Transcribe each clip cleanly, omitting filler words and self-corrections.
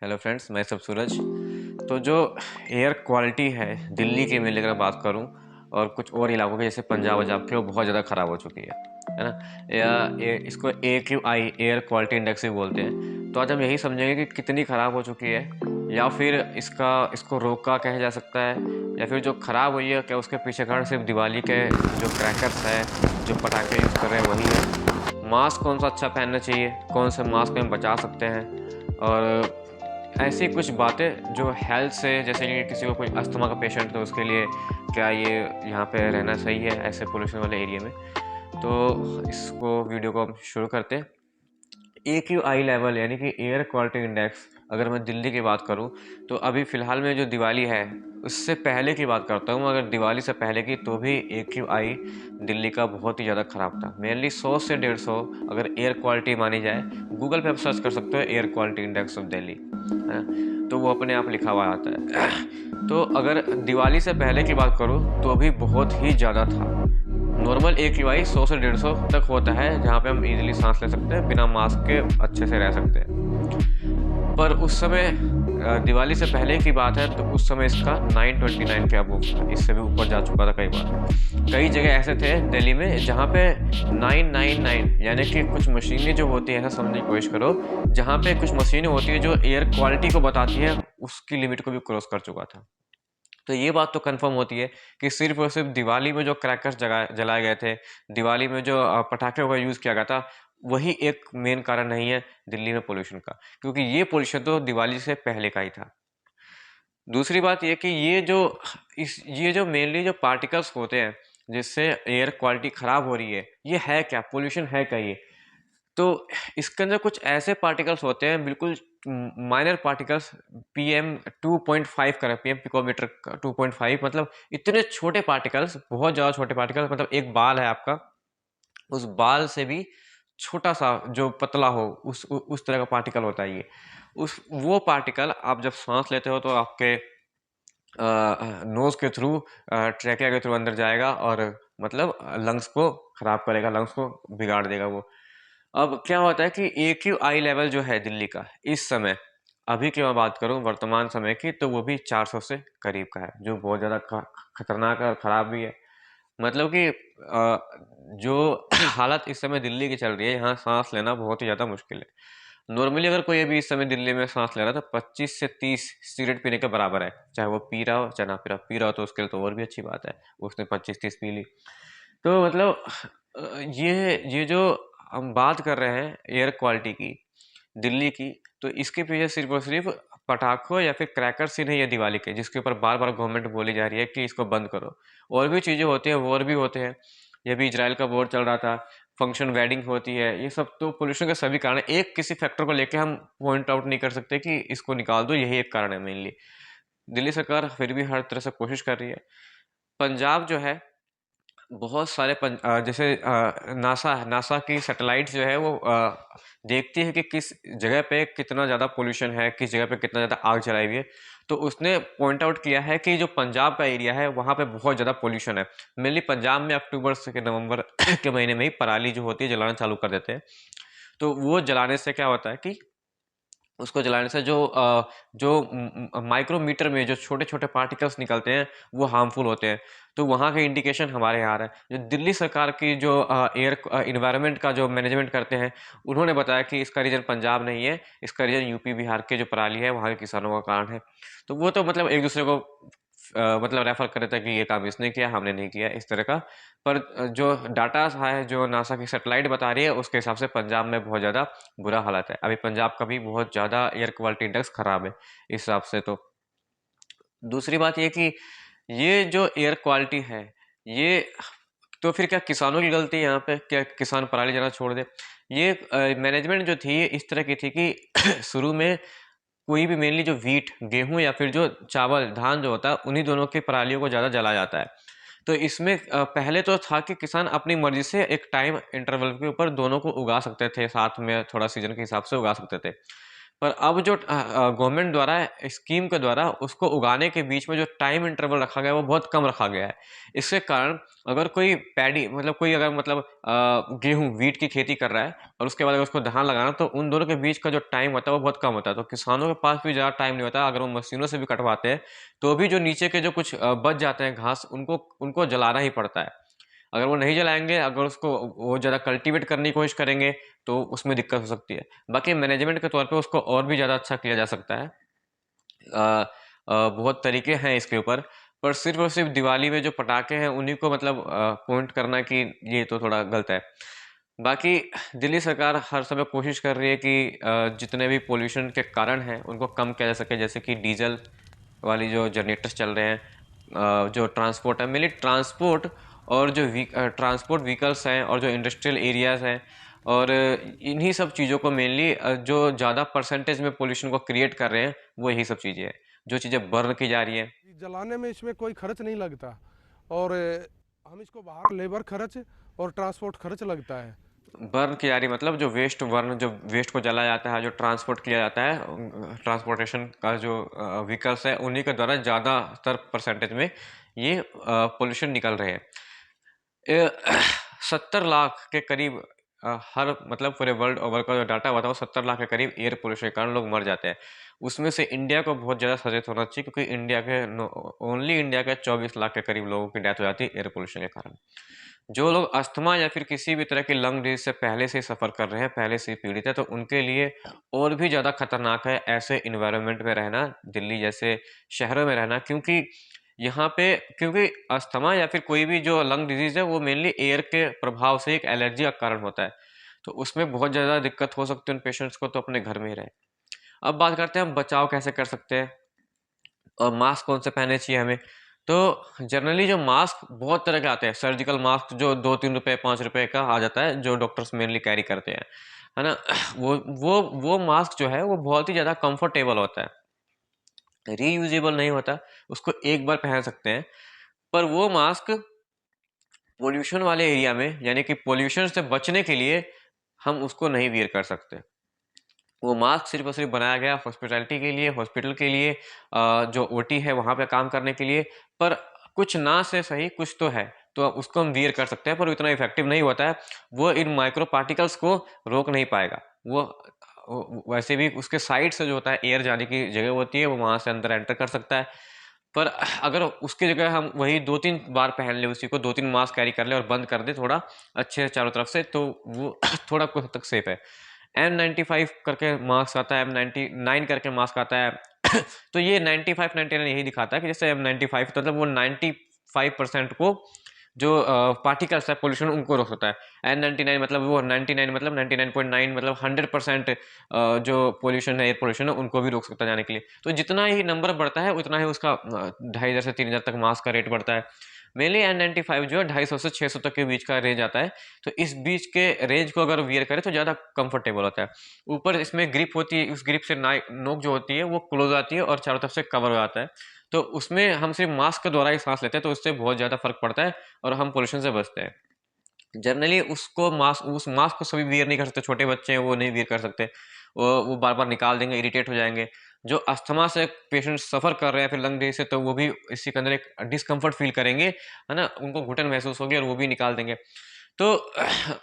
Hello friends, मैं सब सूरज। तो जो एयर क्वालिटी है दिल्ली की, मैं अगर बात करूं और कुछ और इलाकों के जैसे पंजाब वजाब के, वो बहुत ज़्यादा ख़राब हो चुकी है ना। इसको AQI एयर क्वालिटी इंडेक्स भी बोलते हैं। तो आज हम यही समझेंगे कि कितनी ख़राब हो चुकी है, या फिर इसको रोका कहा जा सकता है, या फिर जो ख़राब हुई है क्या उसके पीछे कारण सिर्फ दिवाली के जो क्रैकर्स है, जो पटाखे यूज़ कर रहे हैं वही है। मास्क कौन सा अच्छा पहनना चाहिए, कौन से मास्क में हम बचा सकते हैं, और ऐसी कुछ बातें जो हेल्थ से, जैसे कि किसी को कोई अस्थमा का पेशेंट है तो उसके लिए क्या ये यहाँ पे रहना सही है ऐसे पोल्यूशन वाले एरिया में। तो इसको वीडियो को हम शुरू करते हैं। AQI लेवल यानी कि एयर क्वालिटी इंडेक्स, अगर मैं दिल्ली की बात करूं तो अभी फ़िलहाल में जो दिवाली है उससे पहले की बात करता हूं। अगर दिवाली से पहले की तो भी AQI दिल्ली का बहुत ही ज़्यादा ख़राब था। मेनली 100 से 150 अगर एयर क्वालिटी मानी जाए। गूगल पे आप सर्च कर सकते हो air quality index of Delhi, है ना, तो वो अपने आप लिखा हुआ आता है। तो अगर दिवाली से पहले की बात करूं तो भी बहुत ही ज़्यादा था। नॉर्मल AQI 100 से 150 तक होता है, जहाँ पे हम इजीली सांस ले सकते हैं, बिना मास्क के अच्छे से रह सकते हैं। पर उस समय दिवाली से पहले की बात है तो उस समय इसका 929 के अबव था, इससे भी ऊपर जा चुका था कई बार। कई जगह ऐसे थे दिल्ली में जहाँ पे 999 यानी कि कुछ मशीनें जो होती हैं, ऐसा समझने की कोशिश करो, जहाँ पे कुछ मशीनें होती है जो एयर क्वालिटी को बताती है, उसकी लिमिट को भी क्रॉस कर चुका था। तो ये बात तो कंफर्म होती है कि सिर्फ और सिर्फ दिवाली में जो क्रैकर्स जलाए गए थे, दिवाली में जो पटाखे का यूज़ किया गया था, वही एक मेन कारण नहीं है दिल्ली में पोल्यूशन का, क्योंकि ये पोल्यूशन तो दिवाली से पहले का ही था। दूसरी बात ये कि ये जो मेनली जो पार्टिकल्स होते हैं जिससे एयर क्वालिटी खराब हो रही है, ये है क्या, पोल्यूशन है क्या ये? तो इसके अंदर कुछ ऐसे पार्टिकल्स होते हैं, बिल्कुल माइनर पार्टिकल्स, पीएम 2.5 का, पीएम पिकोमीटर का 2.5, मतलब इतने छोटे पार्टिकल्स, बहुत ज़्यादा छोटे पार्टिकल्स, मतलब एक बाल है आपका, उस बाल से भी छोटा सा जो पतला हो, उस तरह का पार्टिकल होता है ये। उस वो पार्टिकल आप जब सांस लेते हो तो आपके नोज़ के थ्रू, ट्रैकिया के थ्रू अंदर जाएगा और मतलब लंग्स को खराब करेगा, लंग्स को बिगाड़ देगा वो। अब क्या होता है कि AQI लेवल जो है दिल्ली का इस समय, अभी की मैं बात करूं वर्तमान समय की, तो वो भी 400 से करीब का है, जो बहुत ज़्यादा खतरनाक और ख़राब भी है। मतलब कि जो हालत इस समय दिल्ली की चल रही है, यहाँ सांस लेना बहुत ही ज़्यादा मुश्किल है। नॉर्मली अगर कोई अभी इस समय दिल्ली में सांस ले रहा है तो 25 से 30 सिगरेट पीने के बराबर है, चाहे वो पी रहा हो चाहे ना पी रहा हो, तो उसके लिए तो और भी अच्छी बात है, उसने 25-30 पी ली। तो मतलब ये जो हम बात कर रहे हैं एयर क्वालिटी की दिल्ली की, तो इसके पीछे सिर्फ और सिर्फ पटाखों या फिर क्रैकर्स ही नहीं है दिवाली के, जिसके ऊपर बार बार गवर्नमेंट बोली जा रही है कि इसको बंद करो। और भी चीज़ें होती हैं, वॉर भी होते हैं। ये भी इजराइल का वॉर चल रहा था, फंक्शन वेडिंग होती है, ये सब तो पोल्यूशन के सभी कारण है। एक किसी फैक्टर को लेके हम पॉइंट आउट नहीं कर सकते कि इसको निकाल दो, यही एक कारण है मेनली। दिल्ली सरकार फिर भी हर तरह से कोशिश कर रही है। पंजाब जो है, बहुत सारे जैसे नासा की सैटेलाइट्स जो है वो देखती है कि किस जगह पे कितना ज़्यादा पोल्यूशन है, किस जगह पे कितना ज़्यादा आग जलाई हुई है। तो उसने पॉइंट आउट किया है कि जो पंजाब का एरिया है वहाँ पे बहुत ज़्यादा पोल्यूशन है। मेनली पंजाब में अक्टूबर से नवंबर के महीने में ही पराली जो होती है जलाना चालू कर देते हैं। तो वो जलाने से क्या होता है कि उसको जलाने से जो माइक्रोमीटर में जो छोटे-छोटे पार्टिकल्स निकलते हैं, वो हार्मफुल होते हैं। तो वहाँ का इंडिकेशन हमारे यहाँ आ रहा है। जो दिल्ली सरकार की जो एनवायरनमेंट का जो मैनेजमेंट करते हैं, उन्होंने बताया कि इसका रीज़न पंजाब नहीं है, इसका रीज़न यूपी, बिहार के जो पराली है, वहाँ के किसानों का कारण है। तो वो तो मतलब एक-दूसरे को मतलब रेफर कर रहे थे कि ये काम इसने किया, हमने नहीं किया, इस तरह का। पर जो डाटा है, जो नासा की सैटेलाइट बता रही है, उसके हिसाब से पंजाब में बहुत ज़्यादा बुरा हालत है। अभी पंजाब का भी बहुत ज़्यादा एयर क्वालिटी इंडेक्स खराब है इस हिसाब से तो। दूसरी बात ये कि ये जो एयर क्वालिटी है, ये तो फिर क्या किसानों की गलती है यहाँ पे? क्या किसान पराली जलाना छोड़ दे? ये मैनेजमेंट जो थी इस तरह की थी कि शुरू में कोई भी मेनली जो व्हीट, गेहूँ या फिर जो चावल, धान जो होता है, उन्हीं दोनों की परालियों को ज़्यादा जलाया जाता है। तो इसमें पहले तो था कि किसान अपनी मर्ज़ी से एक टाइम इंटरवल के ऊपर दोनों को उगा सकते थे, साथ में थोड़ा सीज़न के हिसाब से उगा सकते थे। पर अब जो गवर्नमेंट द्वारा स्कीम के द्वारा उसको उगाने के बीच में जो टाइम इंटरवल रखा गया है वो बहुत कम रखा गया है। इसके कारण अगर कोई पैडी मतलब कोई अगर मतलब गेहूँ वीट की खेती कर रहा है और उसके बाद अगर उसको धान लगाना, तो उन दोनों के बीच का जो टाइम होता है वो बहुत कम होता है। तो किसानों के पास भी ज़्यादा टाइम नहीं होता। अगर वो मशीनों से भी कटवाते हैं तो भी जो नीचे के जो कुछ बच जाते हैं घास, उनको उनको जलाना ही पड़ता है। अगर वो नहीं जलाएँगे, अगर उसको वो ज़्यादा कल्टीवेट करने की कोशिश करेंगे, तो उसमें दिक्कत हो सकती है। बाकी मैनेजमेंट के तौर पे उसको और भी ज़्यादा अच्छा किया जा सकता है। बहुत तरीके हैं इसके ऊपर, पर सिर्फ़ और सिर्फ़ दिवाली में जो पटाखे हैं, उन्हीं को मतलब पॉइंट करना कि ये तो थोड़ा गलत है। बाकी दिल्ली सरकार हर समय कोशिश कर रही है कि जितने भी पॉल्यूशन के कारण हैं, उनको कम किया जा सके। जैसे कि डीज़ल वाली जो जनरेटर्स चल रहे हैं, जो ट्रांसपोर्ट है, मेनली ट्रांसपोर्ट और जो ट्रांसपोर्ट व्हीकल्स हैं और जो इंडस्ट्रियल एरियाज़ हैं, और इन्हीं सब चीज़ों को मेनली जो ज़्यादा परसेंटेज में पोल्यूशन को क्रिएट कर रहे हैं, वो यही सब चीज़ें हैं। जो चीज़ें बर्न की जा रही हैं, जलाने में इसमें कोई खर्च नहीं लगता, और हम इसको बाहर लेबर खर्च और ट्रांसपोर्ट खर्च लगता है। बर्न की जा रही मतलब जो वेस्ट बर्न, जो वेस्ट को जलाया जाता है, जो ट्रांसपोर्ट किया जाता है, ट्रांसपोर्टेशन का जो व्हीकल्स है, उन्हीं के द्वारा ज़्यादातर परसेंटेज में ये पोल्यूशन निकल रहे हैं। 70 लाख के करीब हर मतलब पूरे वर्ल्ड ओवर का जो डाटा हुआ था, वो 70 लाख के करीब एयर पोल्यूशन के कारण लोग मर जाते हैं। उसमें से इंडिया को बहुत ज़्यादा सचेत होना चाहिए, क्योंकि इंडिया के ओनली इंडिया के 24 लाख के करीब लोगों की डेथ हो जाती है एयर पोल्यूशन के कारण। जो लोग अस्थमा या फिर किसी भी तरह की लंग डिजीज से पहले से सफ़र कर रहे हैं, पहले से पीड़ित है, तो उनके लिए और भी ज़्यादा खतरनाक है ऐसे इन्वायरमेंट में रहना, दिल्ली जैसे शहरों में रहना। क्योंकि यहाँ पे क्योंकि अस्थमा या फिर कोई भी जो लंग डिजीज है, वो मेनली एयर के प्रभाव से एक एलर्जी का कारण होता है। तो उसमें बहुत ज़्यादा दिक्कत हो सकती है उन पेशेंट्स को, तो अपने घर में ही रहे। अब बात करते हैं हम बचाव कैसे कर सकते हैं और मास्क कौन से पहनने चाहिए हमें। तो जनरली जो मास्क बहुत तरह के आते हैं, सर्जिकल मास्क जो 2-3 रुपए 5 रुपए का आ जाता है, जो डॉक्टर्स मेनली कैरी करते हैं, है ना। वो मास्क जो है वो बहुत ही ज़्यादा कंफर्टेबल होता है, रीयूजेबल नहीं होता, उसको एक बार पहन सकते हैं। पर वो मास्क पोल्यूशन वाले एरिया में, यानी कि पोल्यूशन से बचने के लिए हम उसको नहीं वियर कर सकते। वो मास्क सिर्फ और सिर्फ बनाया गया हॉस्पिटैलिटी के लिए, हॉस्पिटल के लिए, जो ओटी है वहाँ पे काम करने के लिए। पर कुछ ना से सही कुछ तो है, तो उसको हम वियर कर सकते हैं, पर उतना इफेक्टिव नहीं होता है। वो इन माइक्रो पार्टिकल्स को रोक नहीं पाएगा। वैसे भी उसके साइड से जो होता है, एयर जाने की जगह होती है, वो वहाँ से अंदर एंटर कर सकता है। पर अगर उसकी जगह हम वही 2-3 बार पहन ले, उसी को 2-3 मास्क कैरी कर ले और बंद कर दे थोड़ा अच्छे से चारों तरफ से, तो वो थोड़ा कुछ हद तक सेफ है। N95 करके मास्क आता है, M99 करके मास्क आता है। तो ये 95-99 यही दिखाता है कि जैसे M95 मतलब वो 95% को जो पार्टिकल्स है पोल्यूशन, उनको रोक सकता है। N99 मतलब वो 99 मतलब 99.9 मतलब 100% जो पोल्यूशन है, एयर पोल्यूशन है, उनको भी रोक सकता है जाने के लिए। तो जितना ही नंबर बढ़ता है, उतना ही उसका 2500 से 3000 तक मास्क का रेट बढ़ता है। मेनली N95 जो है 250 से 600 तक के बीच का रेंज आता है। तो इस बीच के रेंज को अगर वियर करें तो ज़्यादा कंफर्टेबल होता है। ऊपर इसमें ग्रिप होती है, उस ग्रिप से नोक जो होती है वो क्लोज आती है और चारों तरफ से कवर हो जाता है। तो उसमें हम सिर्फ मास्क के द्वारा ही सांस लेते हैं, तो उससे बहुत ज़्यादा फर्क पड़ता है और हम पोल्यूशन से बचते हैं। जनरली उस मास्क को सभी वियर नहीं कर सकते, छोटे बच्चे हैं वो नहीं वियर कर सकते, वो बार बार निकाल देंगे, इरिटेट हो जाएंगे। जो अस्थमा से पेशेंट सफ़र कर रहे हैं फिर लंग डिजीज से, तो वो भी इसी के अंदर एक डिस्कम्फर्ट फील करेंगे, है ना, उनको घुटन महसूस होगी और वो भी निकाल देंगे। तो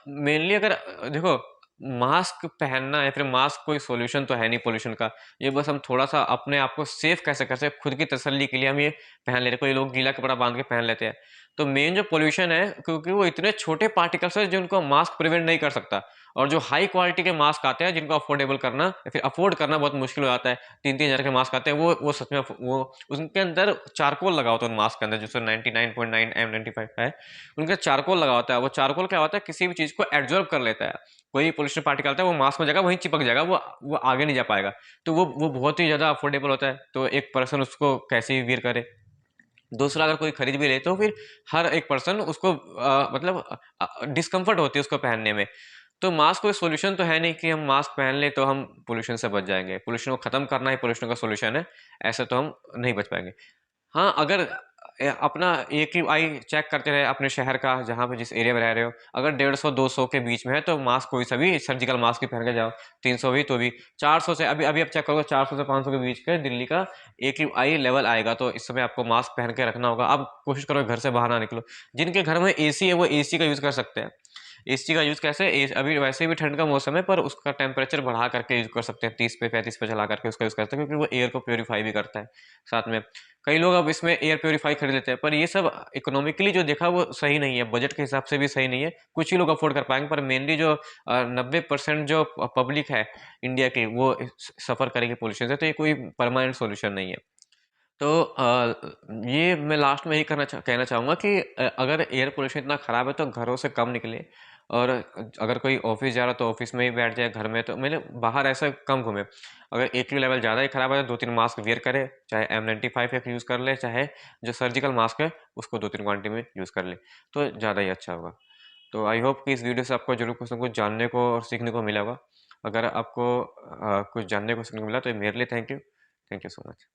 मेनली अगर देखो, मास्क पहनना या फिर मास्क कोई सॉल्यूशन तो है नहीं पोल्यूशन का। ये बस हम थोड़ा-सा अपने आप को सेफ कैसे कर सकते, खुद की तसल्ली के लिए हम ये पहन ले रहे हैं। कोई लोग गीला कपड़ा बाँध के पहन लेते हैं। तो मेन जो पोल्यूशन है, क्योंकि वो इतने छोटे पार्टिकल्स हैं जिनको मास्क प्रिवेंट नहीं कर सकता, और जो हाई क्वालिटी के मास्क आते हैं जिनको अफोर्डेबल करना या फिर अफोर्ड करना बहुत मुश्किल हो जाता है, 3-3 हज़ार के मास्क आते हैं, वो सच में वो उनके अंदर चारकोल लगा होता है, उन मास्क के अंदर जिसमें 99.9 M95 है, उनका चारकोल लगा होता है। वो चारकोल क्या होता है, किसी भी चीज़ को एब्जॉर्ब कर लेता है। कोई पोल्यूशन पार्टिकल आता है, वो मास्क में जाएगा, वहीं चिपक जाएगा, वो आगे नहीं जा पाएगा। तो वो बहुत ही ज़्यादा अफोर्डेबल होता है, तो एक पर्सन उसको कैसे भी वियर करे। दूसरा, अगर कोई खरीद भी ले तो फिर हर एक पर्सन उसको मतलब डिस्कम्फर्ट होती है उसको पहनने में। तो मास्क कोई सॉल्यूशन तो है नहीं कि हम मास्क पहन लें तो हम पोल्यूशन से बच जाएँगे। पोल्यूशन को खत्म करना ही पोल्यूशन का सॉल्यूशन है, ऐसे तो हम नहीं बच पाएँगे। हाँ, अगर अपना AQI चेक करते रहे अपने शहर का, जहाँ पे जिस एरिया में रह रहे हो। अगर 150-200 के बीच में है तो मास्क कोई सा भी सर्जिकल मास्क ही पहन के जाओ। 300 भी तो भी 400 से अभी अभी आप चेक करोगे 400 से 500 के बीच के दिल्ली का AQI लेवल आएगा, तो इस समय आपको मास्क पहन के रखना होगा। अब कोशिश करो घर से बाहर ना निकलो। जिनके घर में AC है वो AC का यूज़ कर सकते हैं। AC का यूज़ कैसे, अभी वैसे भी ठंड का मौसम है, पर उसका टेम्परेचर बढ़ा करके यूज़ कर सकते हैं, 30 पे 35 पे चला करके उसका यूज़ करते हैं, क्योंकि वो एयर को प्योरीफाई भी करता है साथ में। कई लोग अब इसमें एयर प्योरीफाई खरीद लेते हैं, पर ये सब इकोनॉमिकली जो देखा वो सही नहीं है, बजट के हिसाब से भी सही नहीं है। कुछ ही लोग अफोर्ड कर पाएंगे, पर मेनली जो 90% जो पब्लिक है इंडिया की, वो सफ़र करेगी पोल्यूशन से, तो ये कोई परमानेंट सोल्यूशन नहीं है। तो ये मैं लास्ट में यही कहना चाहूँगा कि अगर एयर पोल्यूशन इतना ख़राब है तो घरों से कम निकले, और अगर कोई ऑफिस जा रहा है तो ऑफिस में ही बैठ जाए, घर में तो मैंने बाहर ऐसा कम घूमे। अगर AQ लेवल ज़्यादा ही ख़राब है तो 2-3 मास्क वियर करे, चाहे M95 एक यूज़ कर ले, चाहे जो सर्जिकल मास्क है उसको 2-3 क्वांटिटी में यूज़ कर ले, तो ज़्यादा ही अच्छा होगा। तो आई होप कि इस वीडियो से आपको ज़रूर कुछ ना कुछ जानने को और सीखने को मिला होगा। अगर आपको कुछ जानने को सीखने को मिला तो मेरे लिए थैंक यू सो मच।